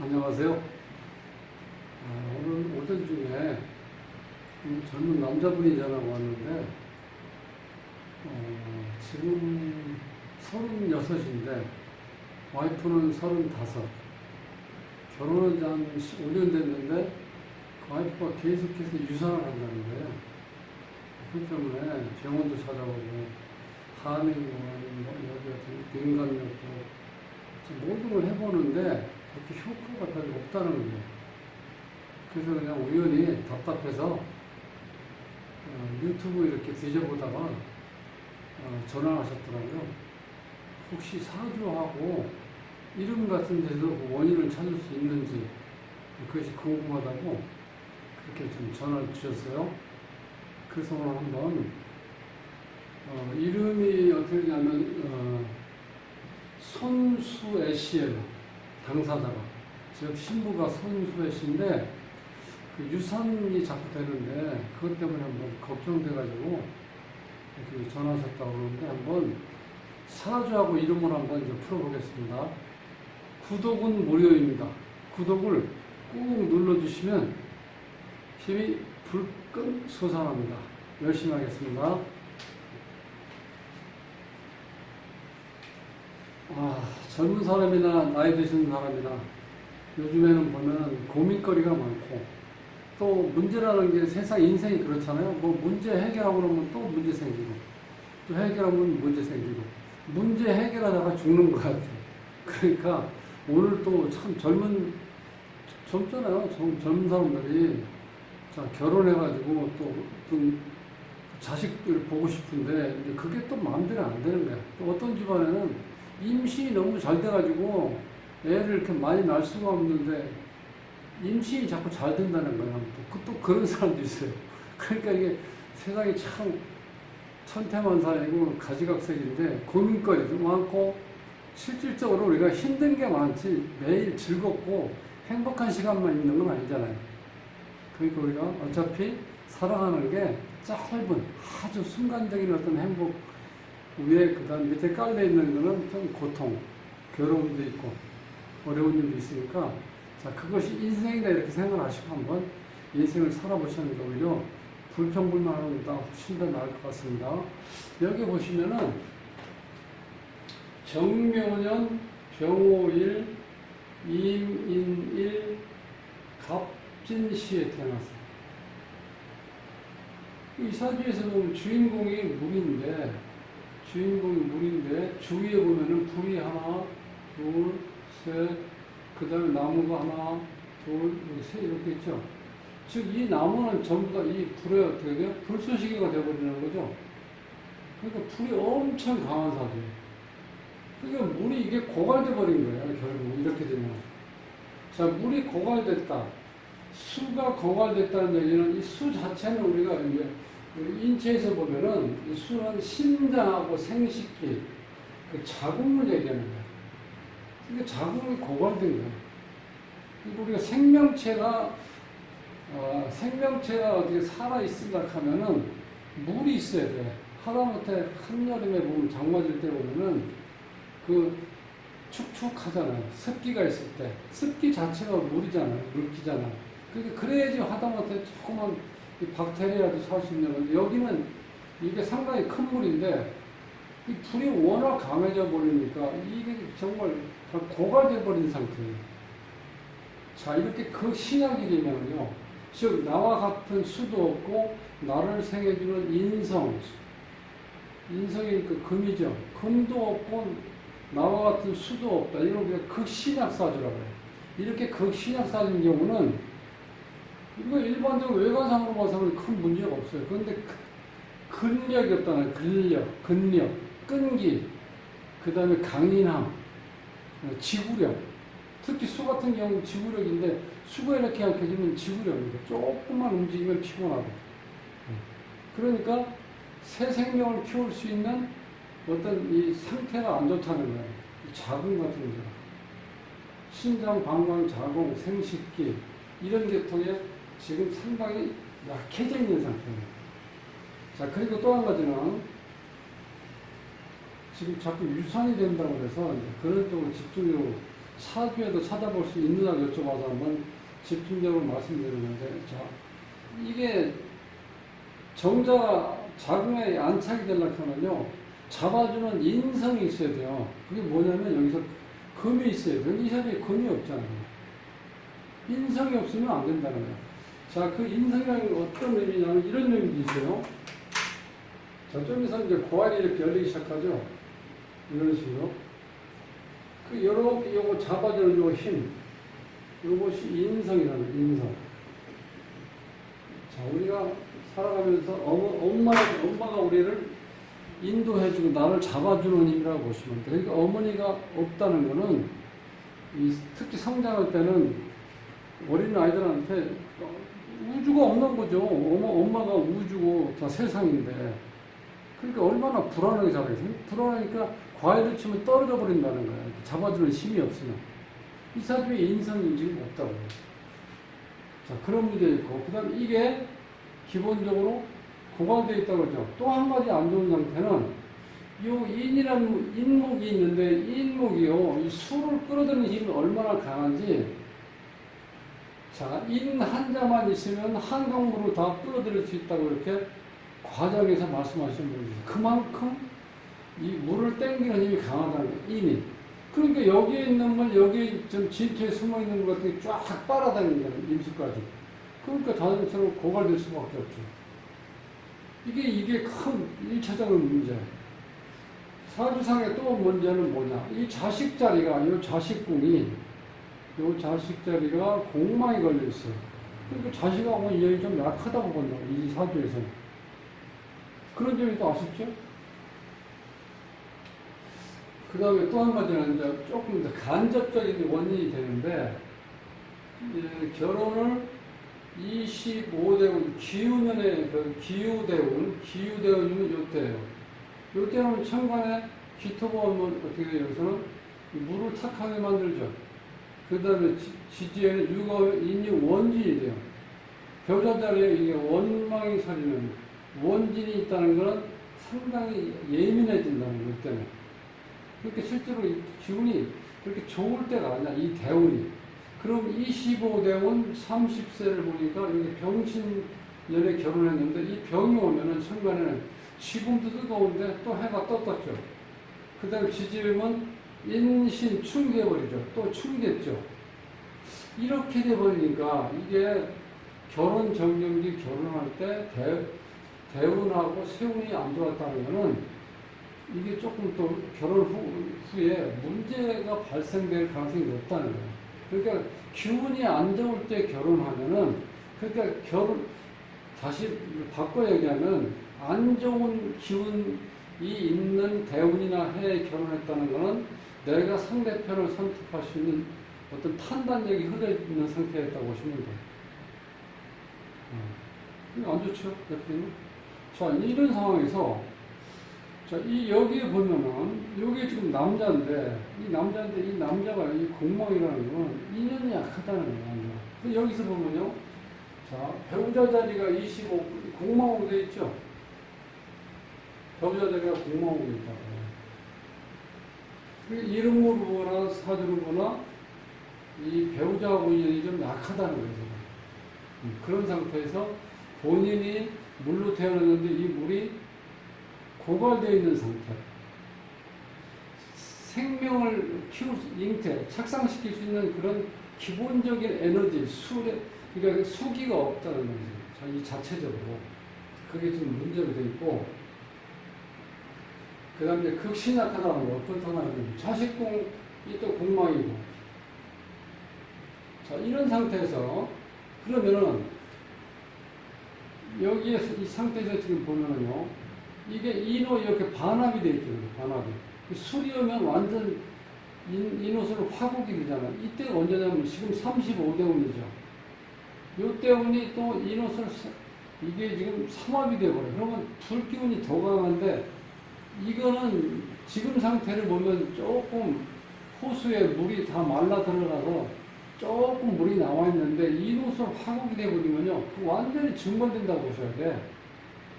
안녕하세요. 오늘 오전 중에 젊은 남자분이 전화가 왔는데, 지금 36인데, 와이프는 35. 결혼한 지 한 5년 됐는데, 그 와이프가 계속해서 유산을 한다는 거예요. 그 때문에 병원도 찾아보고, 한의원, 여기 같은 민간요법, 모든 걸 해보는데, 그렇게 효과가 별로 없다는 거예요. 그래서 그냥 우연히 답답해서 유튜브 이렇게 뒤져보다가 전화하셨더라고요. 혹시 사주하고 이름 같은 데서 그 원인을 찾을 수 있는지 그것이 궁금하다고 그렇게 좀 전화를 주셨어요. 그래서 오늘 한번 이름이 어떻게 되냐면 손수애 씨예요. 당사자가. 즉 신부가 손수애 씨인데 그 유산이 자꾸 되는데 그것 때문에 한번 걱정돼가지고 이렇게 전화하셨다고 그러는데 한번 사주하고 이름을 한번 이제 풀어보겠습니다. 구독은 무료입니다. 구독을 꾹 눌러주시면 힘이 불끈 솟아납니다. 열심히 하겠습니다. 젊은 사람이나 나이 드신 사람이나 요즘에는 보면 고민거리가 많고 또 문제라는 게 세상 인생이 그렇잖아요. 뭐 문제 해결하고 그러면 또 문제 생기고 또 해결하면 문제 생기고 문제 해결하다가 죽는 것 같아요. 그러니까 오늘 또 참 젊잖아요. 젊은 사람들이 자, 결혼해가지고 또 자식들 보고 싶은데 이제 그게 또 마음대로 안 되는 거야. 또 어떤 집안에는 임신이 너무 잘 돼가지고 애를 이렇게 많이 낳을 수가 없는데 임신이 자꾸 잘 된다는 거야. 또 그런 사람도 있어요. 그러니까 이게 세상이 참 천태만사이고 가지각색인데 고민거리도 많고 실질적으로 우리가 힘든 게 많지 매일 즐겁고 행복한 시간만 있는 건 아니잖아요. 그러니까 우리가 어차피 살아가는 게 짧은 아주 순간적인 어떤 행복 위에 그다음 밑에 깔려 있는 거는 좀 고통, 괴로움도 있고 어려운 일도 있으니까 자 그것이 인생이다 이렇게 생각하시고 한번 인생을 살아보시는 게 오히려 불평불만하는 것보다 훨씬 더 나을 것 같습니다. 여기 보시면은 정묘년 병오일 임인일 갑진시에 태어났어요. 이 사주에서 보면 주인공이 물인데 주위에 보면은 불이 하나, 둘, 셋, 그 다음에 나무가 하나, 둘, 셋 이렇게 있죠. 즉 이 나무는 전부 다 이 불에 어떻게 돼요? 불쏘시개가 되어버리는 거죠. 그러니까 불이 엄청 강한 사주예요. 그러니까 물이 이게 고갈돼 버린 거예요. 결국 이렇게 되면. 자, 물이 고갈됐다. 수가 고갈됐다는 얘기는 이 수 자체는 우리가 이제 인체에서 보면은 이 수는 심장하고 생식기, 그 자궁을 얘기하는 거예요. 그러니까 자궁이 고갈된 거예요. 그러니까 우리가 생명체가 어떻게 살아있으려 하면은 물이 있어야 돼. 하다못해 한여름에 보면 장마질 때 보면은 그 축축하잖아요. 습기가 있을 때. 습기 자체가 물이잖아요. 물기잖아요. 그러니까 그래야지 하다못해 조그만 이 박테리아도 살 수 있는 건데 여기는 이게 상당히 큰 물인데 이 불이 워낙 강해져 버리니까 이게 정말 다 고갈돼 버린 상태예요. 자 이렇게 그 신약이 되면요, 즉 나와 같은 수도 없고 나를 생해주는 인성이 그 금이죠. 금도 없고 나와 같은 수도 없다. 이런 우리가 극신약사주라고 해요. 이렇게 극신약사주인 경우는 이거 일반적으로 외관상으로 봐서는 큰 문제가 없어요. 그런데 근력이 없다는 근력, 끈기, 그 다음에 강인함, 지구력. 특히 수 같은 경우는 지구력인데 수가 이렇게 약해지면 지구력입니다. 조금만 움직이면 피곤하고. 그러니까 새 생명을 키울 수 있는 어떤 이 상태가 안 좋다는 거예요. 자궁 같은 거. 신장, 방광, 자궁, 생식기 이런 계통에 지금 상당히 약해져 있는 상태입니다. 자, 그리고 또 한 가지는 지금 자꾸 유산이 된다고 해서 그런 쪽으로 집중적으로 사주에도 찾아볼 수 있느냐 여쭤봐서 한번 집중적으로 말씀드리는데, 자, 이게 정자가 자궁에 안착이 되려고 하면요, 잡아주는 인성이 있어야 돼요. 그게 뭐냐면 여기서 금이 있어야 돼요. 이 자리에 금이 없잖아요. 인성이 없으면 안 된다는 거예요. 자, 그 인성이라는 게 어떤 의미냐면 이런 의미도 있어요. 자, 좀 있으면 이제 고환이 이렇게 열리기 시작하죠. 이런 식으로. 그, 요렇게 요거 잡아주는 요 힘. 요것이 인성이라는 거예요, 인성. 자, 우리가 살아가면서 엄마가 우리를 인도해주고 나를 잡아주는 힘이라고 보시면 돼요. 그러니까 어머니가 없다는 거는 특히 성장할 때는 어린 아이들한테 우주가 없는 거죠. 엄마가 우주고 다 세상인데. 그러니까 얼마나 불안하게 자라겠어요. 불안하니까 과일을 치면 떨어져 버린다는 거예요. 잡아주는 힘이 없으면. 이 사주에 인성이 지금 없다고. 자, 그런 문제 있고, 그 다음에 이게 기본적으로 고갈되어 있다고 그러죠. 또 한 가지 안 좋은 상태는 요 인이라는 인목이 있는데, 이 인목이요, 이 수를 끌어들이는 힘이 얼마나 강한지. 자, 인 한자만 있으면 한강물을 다 끌어들일 수 있다고 이렇게 과정에서 말씀하시는 분이 있어요. 그만큼 이 물을 땡기는 힘이 강하다는 거예요, 인이. 그러니까 여기에 있는 물, 여기 좀 진토에 숨어 있는 것 같은 게 쫙 빨아다니는 거예요, 임수까지. 그러니까 자연스러워 고갈될 수밖에 없죠. 이게 큰 1차적인 문제예요. 사주상의 또 문제는 뭐냐. 이 자식 자리가, 이 자식궁이, 이 자식 자리가 공망이 걸려 있어요. 그러니까 자식하고 인연이 좀 약하다고 본다고, 이 사주에서. 그런 점이 또 아쉽죠? 그 다음에 또 한 가지는 이제 조금 더 간접적인 원인이 되는데, 결혼을 25대운, 기우년에, 기우대운이면 요때예요. 요때는 천간에 기토가 오면 어떻게 돼요? 여기서는 물을 착하게 만들죠. 그 다음에 지지에는 유가 오면 인이 원진이 돼요. 배우자 자리에 이게 원망이 서리는 원진이 있다는 것은 상당히 예민해진다는 것 때문에. 그렇게 실제로 이 기운이 그렇게 좋을 때가 아니야, 이 대운이. 그럼 25대운 30세를 보니까 여기 병신년에 결혼했는데 이 병이 오면은 천간에는 지금도 뜨거운데 또 해가 떴었죠. 그 다음에 지지면 인신 충기해버리죠. 또 충기했죠. 이렇게 돼버리니까 이게 결혼 정경기 결혼할 때 대운하고 세운이 안 좋았다는 거는 이게 조금 또 결혼 후에 문제가 발생될 가능성이 높다는 거예요. 그러니까 기운이 안 좋을 때 결혼하면은, 그러니까 다시 바꿔 얘기하면 안 좋은 기운이 있는 대운이나 해에 결혼했다는 거는 내가 상대편을 선택할 수 있는 어떤 판단력이 흐려 있는 상태였다고 보시면 돼요. 안 좋죠? 자, 이런 상황에서, 자, 여기에 보면은, 여기 지금 남자인데, 이 남자가 이 공망이라는 건 인연이 약하다는 거예요. 여기서 보면요. 자, 배우자 자리가 25, 공망으로 되어 있죠? 배우자 자리가 공망으로 되어 있다고. 이름으로 보거나 사주로 보거나 이 배우자하고 인연이 좀 약하다는 거예요. 그런 상태에서 본인이 물로 태어났는데 이 물이 고갈되어 있는 상태. 생명을 잉태, 착상시킬 수 있는 그런 기본적인 에너지, 그러니까 수기가 없다는 거죠. 이 자체적으로. 그게 좀 문제로 되어 있고, 그 다음에 극신 약하다는 거, 어떻다는 자식궁이 또 공망이고. 자, 이런 상태에서, 그러면은, 여기에서, 이 상태에서 지금 보면은요, 이게 인호 이렇게 반합이 되어 있죠. 반합이. 술이 오면 완전 인호수로 화국이 되잖아요. 이때가 언제냐면 지금 35대운이죠. 요 때운이 또 인호수를, 이게 지금 삼합이 되어버려요. 그러면 불기운이 더 강한데, 이거는 지금 상태를 보면 조금 호수에 물이 다 말라 들어가서 조금 물이 나와 있는데, 인호수 화국이 되어버리면요, 완전히 증발된다고 보셔야 돼.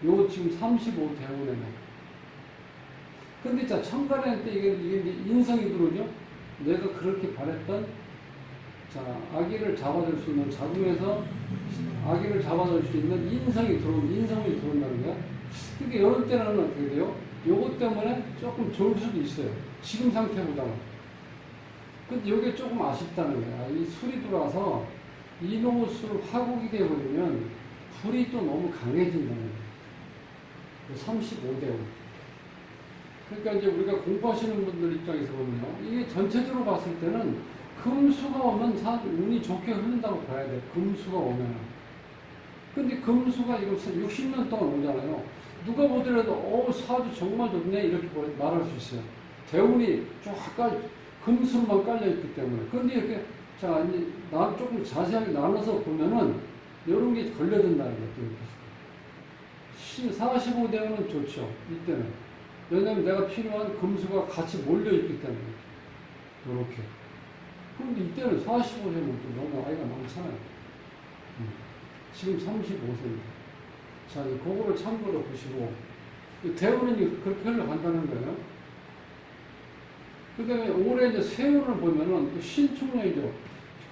요 지금 35대운에는. 근데 자, 천간에 때 이게 인성이 들어오죠? 내가 그렇게 바랬던 자, 아기를 잡아줄 수 있는 자궁에서 아기를 잡아줄 수 있는 인성이 들어온다는 거야. 그러니까 이런 때는 어떻게 돼요? 요것 때문에 조금 좋을 수도 있어요. 지금 상태보다는. 근데 이게 조금 아쉽다는 거야. 이 술이 들어와서 이노술 화국이 되어버리면 불이 또 너무 강해진다는 거야. 35대 5. 그러니까 이제 우리가 공부하시는 분들 입장에서 보면요. 이게 전체적으로 봤을 때는 금수가 오면 운이 좋게 흐른다고 봐야 돼. 금수가 오면. 근데 금수가 이거 60년 동안 오잖아요. 누가 보더라도, 사주 정말 좋네. 이렇게 말할 수 있어요. 대운이 쫙 금수로만 깔려있기 때문에. 근데 이렇게, 자, 이제 조금 자세하게 나눠서 보면은, 이런 게 걸려든다는 거죠. 45대운은 좋죠. 이때는. 왜냐면 내가 필요한 금수가 같이 몰려있기 때문에. 이렇게. 그런데 이때는 45세면 또 너무 아이가 많잖아요. 지금 35세입니다. 자, 그거를 참고로 보시고, 대운은 그렇게 흘러간다는 거예요. 그 다음에 올해 이제 세운을 보면은 신축년이죠.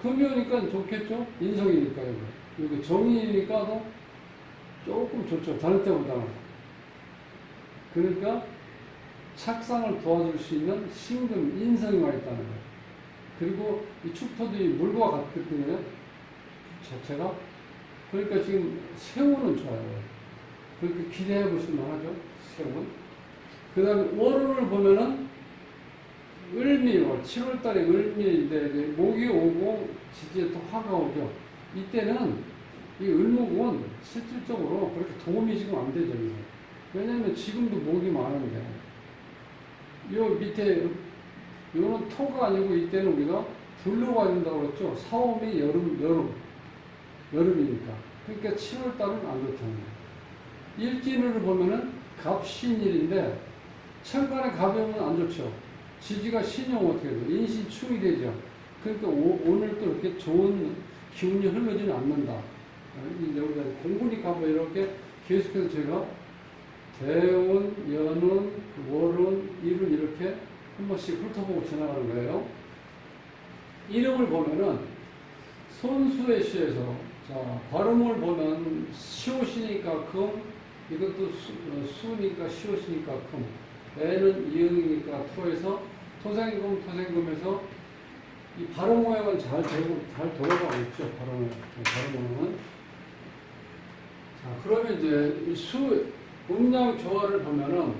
금이니까 좋겠죠? 인성이니까요. 여기 정이니까도 조금 좋죠. 다른 때보다는. 그러니까 착상을 도와줄 수 있는 신금, 인성이 와 있다는 거예요. 그리고 이 축토도 물과 같거든요. 자체가. 그러니까 지금 세운은 좋아요. 그렇게 기대해 보실만 하죠. 세운. 그 다음에 월을 보면은 을미월, 7월 달에 을미인데 목이 오고 지지에 또 화가 오죠. 이때는 이 을목은 실질적으로 그렇게 도움이 지금 안 되죠. 왜냐하면 지금도 목이 많은데 요 밑에 요는 토가 아니고 이때는 우리가 불로가 된다고 그랬죠. 사오미 여름이니까. 그러니까 7월 달은 안 좋다는 거예요. 일진을 보면은 갑신일인데 천간에 갑이면 안 좋죠. 지지가 신이 오면 어떻게 돼요? 인신충이 되죠. 그러니까 오늘 또 이렇게 좋은 기운이 흐르지는 않는다. 이제 우리가 공군이 가고 이렇게 계속해서 제가 대운, 연운, 월운, 일운 이렇게 한 번씩 훑어보고 지나가는 거예요. 이름을 보면은 손수의 시에서 자 발음을 보면 시옷이니까 금, 이것도 수니까 시옷이니까 금, 애는 이응이니까 토에서 토생금에서 이 발음 모양은 잘 돌아가고 있죠. 발음은. 자 그러면 이제 이 음양 조화를 보면은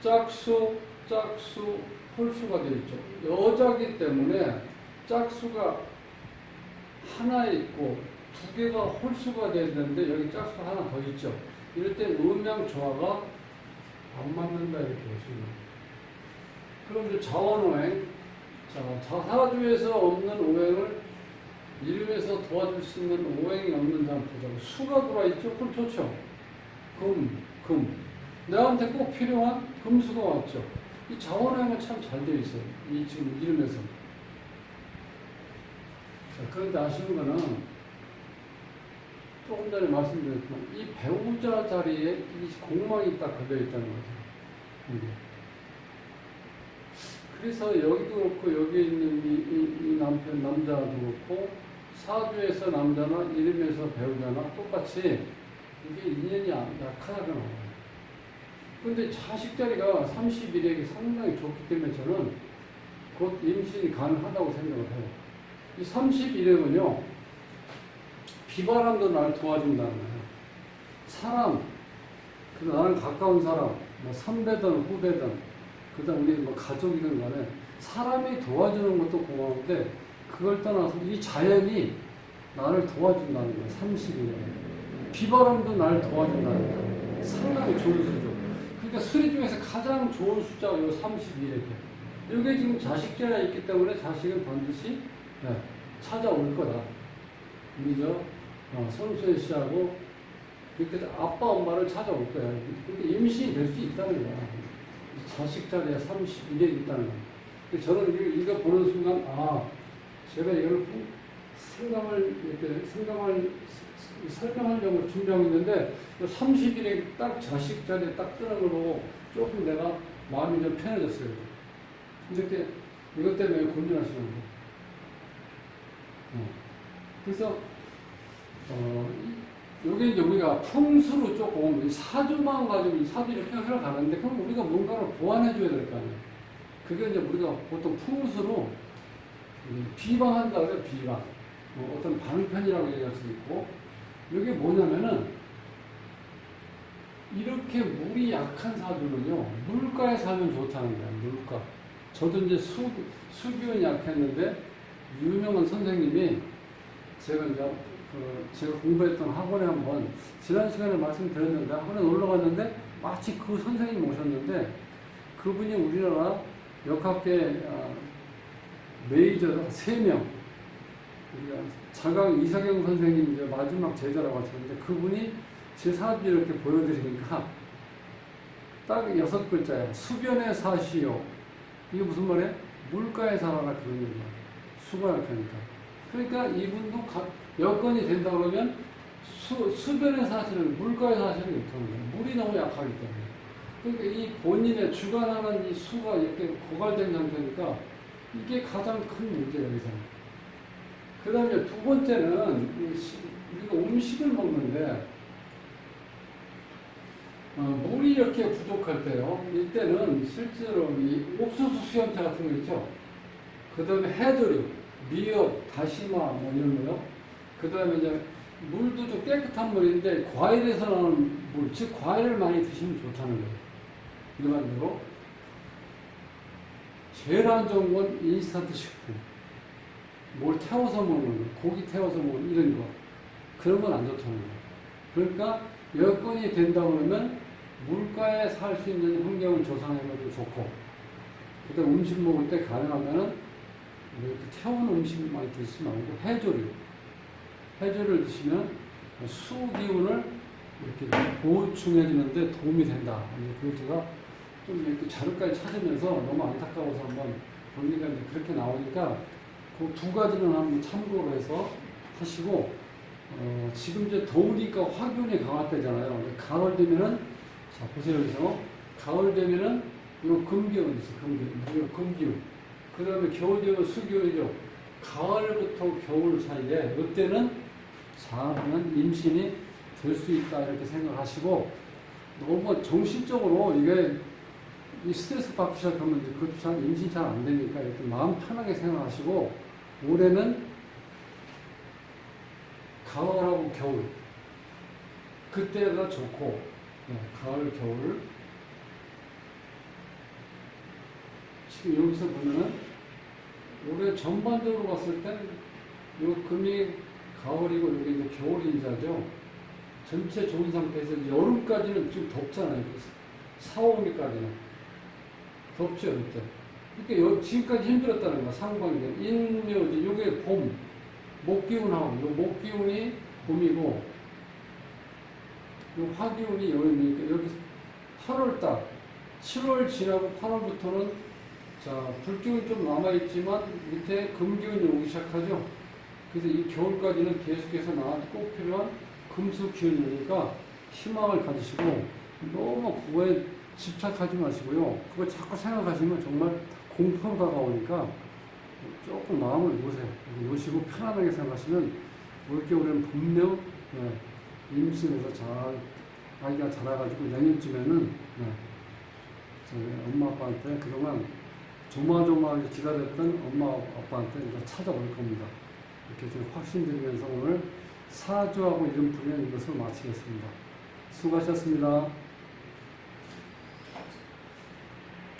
짝수, 홀수가 되어 있죠. 여자기 때문에 짝수가 하나 있고 두 개가 홀수가 되야 되는데 여기 짝수 하나 더 있죠. 이럴 때 음양 조화가 안 맞는다 이렇게 보시면. 그럼 이제 자원오행, 자 사주에서 없는 오행을 이름에서 도와줄 수 있는 오행이 없는 사람 보자고. 수가 들어와 있죠. 그럼 좋죠. 금. 나한테 꼭 필요한 금수가 왔죠. 이 자원오행은 참 잘 되어 있어요. 이 지금 이름에서. 자, 그런데 아쉬운 거는 조금 전에 말씀드렸지만 이 배우자 자리에 이 공망이 딱 걸려 있다는 거죠. 그래서 여기도 그렇고 여기 있는 이 남자도 그렇고 사주에서 남자나 이름에서 배우자나 똑같이 이게 인연이 약하다고 나와요. 근데 자식 자리가 31액이 상당히 좋기 때문에 저는 곧 임신이 가능하다고 생각을 해요. 이 31액은요, 비바람도 날 도와준다는 거예요. 사람, 나는 가까운 사람, 뭐 선배든 후배든, 그 다음 우리 뭐 가족이든 간에 사람이 도와주는 것도 고마운데, 그걸 떠나서 이 자연이 나를 도와준다는 거예요. 31액. 비바람도 날 도와준다는 거예요. 상당히 좋은 수죠. 그러니까 수리 중에서 가장 좋은 숫자가 이 31액이에요. 이게 지금 자식제가 있기 때문에 자식은 반드시 찾아올 거다. 우리 손수혜 씨하고 그때 아빠 엄마를 찾아올 거야. 근데 임신이 될 수 있다는 거야. 자식 자리에 31액이 있다는 거야. 저는 이거 보는 순간 제가 이걸 설명하려고 준비하고 있는데 31액이 딱 자식 자리에 딱 뜨는 걸 보고 조금 내가 마음이 좀 편해졌어요. 이렇게 이것 때문에 고민하시는 거예요. 그래서 요게 이제 우리가 풍수로 조금 사주만 가지고 이 사주 이렇게 흘러가는데 그럼 우리가 뭔가를 보완해 줘야 될 거 아니에요. 그게 이제 우리가 보통 풍수로 비방한다 그래요. 비방. 어떤 방편이라고 얘기할 수도 있고, 이게 뭐냐면은 이렇게 물이 약한 사주는요 물가에 살면 좋다는 거예요. 물가. 저도 이제 수기운이 약했는데 유명한 선생님이 제가 이제 제가 공부했던 학원에 한번 지난 시간에 말씀드렸는데 학원에 놀러 갔는데 마치 그 선생님이 오셨는데 그분이 우리나라 역학계 메이저 3명, 우리가 자강 이사경 선생님 이제 마지막 제자라고 하셨는데 그분이 제 사주 이렇게 보여드리니까 딱 6글자야. 수변에 사시오. 이게 무슨 말이에요? 물가에 살아라 그런 얘기야. 수가 약하니까. 그러니까 이분도 여건이 된다 그러면 수변에 사시는, 물가에 사시는 못하는 거예요. 물이 너무 약하기 때문에. 그러니까 이 본인의 주관하는 이 수가 이렇게 고갈된 상태니까 이게 가장 큰 문제예요, 여기서는. 그 다음에 두 번째는 우리가 음식을 먹는데 물이 이렇게 부족할 때요. 이때는 실제로 이 옥수수 수염차 같은 거 있죠. 그 다음에 해조류, 미역, 다시마 뭐 이런 거요. 그 다음에 이제 물도 좀 깨끗한 물인데 과일에서 나오는 물, 즉 과일을 많이 드시면 좋다는 거예요. 일반적으로. 제일 안 좋은 건 인스턴트 식품. 뭘 태워서 먹는 거, 고기 태워서 먹는 이런 거. 그런 건 안 좋다는 거예요. 그러니까 여건이 된다 그러면 물가에 살 수 있는 환경을 조성해도 좋고, 그다음 음식 먹을 때 가능하면은 이렇게 태우는 음식 많이 드시지 말고 해조를 드시면 수 기운을 이렇게 보충해주는데 도움이 된다. 그래서 제가 좀 이렇게 자료까지 찾으면서 너무 안타까워서 한번 보니까 이제 그렇게 나오니까 그 두 가지는 한번 참고로 해서 하시고, 지금 이제 더우니까 화기운이 강할 때잖아요. 가을 되면은, 자, 보세요, 여기서. 가을 되면은, 요 금기운이 있어요, 금기운. 그 다음에 겨울 되면 수기운이죠. 가을부터 겨울 사이에, 이때는 잘하면 임신이 될 수 있다, 이렇게 생각하시고, 너무 정신적으로 이게, 이 스트레스 받기 시작하면 이제 그것도 잘 임신 잘 안 되니까 이렇게 마음 편하게 생각하시고, 올해는 가을하고 겨울 그때가 좋고, 가을 겨울. 지금 여기서 보면은 올해 전반적으로 봤을 땐 요 금이 가을이고 여기 이제 겨울 인자죠. 전체 좋은 상태에서 여름까지는 지금 덥잖아요. 4, 5일까지는 덥죠 이때. 그러니까 지금까지 힘들었다는 거야. 상반기 인묘지 요게 봄. 목기운하고, 요 목기운이 봄이고, 요 화기운이 여름이니까, 여기 8월달, 7월 지나고 8월부터는, 자, 불기운이 좀 남아있지만, 밑에 금기운이 오기 시작하죠. 그래서 이 겨울까지는 계속해서 나한테 꼭 필요한 금수 기운이니까, 희망을 가지시고, 너무 그거에 집착하지 마시고요. 그거 자꾸 생각하시면 정말 공포로 다가오니까, 조금 마음을 놓으시고 편안하게 생각하시면 올겨울에는 분명 임신해서 잘 아이가 자라가지고 내년쯤에는 저희 엄마 아빠한테 그동안 조마조마하게 기다렸던 엄마 아빠한테 이제 찾아올 겁니다. 이렇게 좀 확신드리면서 오늘 사주하고 이름 부르는 이것을 마치겠습니다. 수고하셨습니다.